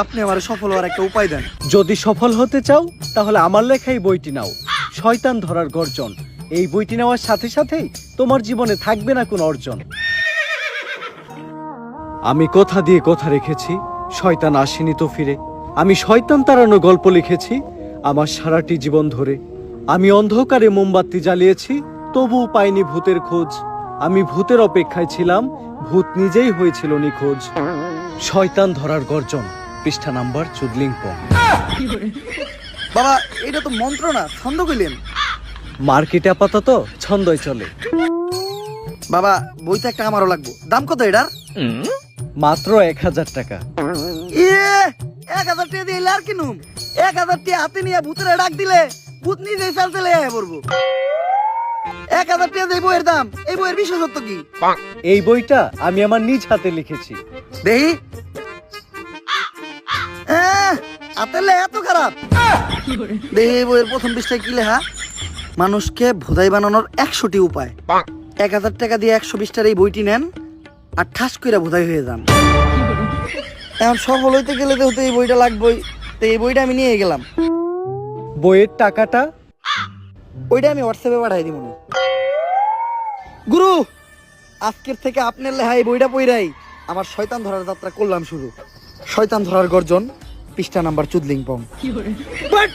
আপনি আমার সফল হওয়ার একটা উপায় দেন। যদি সফল হতে চাও তাহলে আমার লেখা এই বইটি নাও, শয়তান ধরার গর্জন। এই বইটি নেওয়ার সাথে সাথেই তোমার জীবনে থাকবে না কোনো অর্জন। আমি কথা দিয়ে কথা রেখেছি, শয়তান আসেনি তো ফিরে। আমি শয়তান তাড়ানো গল্প লিখেছি আমার সারাটি জীবন ধরে। আমি অন্ধকারে মোমবাতি জ্বালিয়েছি, তবুও পাইনি ভূতের খোঁজ। আমি ভূতের অপেক্ষায় ছিলাম, ভূত নিজেই হয়েছিল নিখোঁজ। শয়তান ধরার গর্জন, পৃষ্ঠা নাম্বার চুদলিংপং। বাবা এটা তো মন্ত্র না, ছন্দ কইলেন। মার্কেটে আপাতত ছন্দই চলে। বাবা বইটা একটা আমারও লাগবো, দাম কত এটার? মাত্র 1000 টাকা। ইয়ে 1000 টাকা দিয়ে আর কিনুম? 1000 টাকা হাতে নিয়ে ভূতের ডাক দিলে ভূত নিজেই চাল চলে আয় পড়বো। 1000 টাকা দিয়ে বইয়ের দাম, এই বইয়ের বিশেষত্ব কি? এই বইটা আমি আমার নিজ হাতে লিখেছি। দেহি হাতের লেখা এত খারাপ? দেহি এই বইয়ের প্রথম পৃষ্ঠায় কি লেখা? মানুষকে ভোদাই বানানোর 100টি উপায়। 1000 টাকা দিয়ে 120টার এই বইটি নেন আর ঠাস কইরা ভোদাই হয়ে যান। এখন সফল হইতে গেলে তো এই বইটা লাগবেই, তো এই বইটা আমি নিয়ে গেলাম। বইয়ের টাকাটা? ওইটা আমি হোয়াটসঅ্যাপে পাঠাই দিব। গুরু আজকের থেকে আপনার লেখা এই বইটা পইরাই আমার শয়তান ধরার যাত্রা করলাম শুরু। শয়তান ধরার গর্জন, পৃষ্ঠা নাম্বার চুদলিংপং। বাট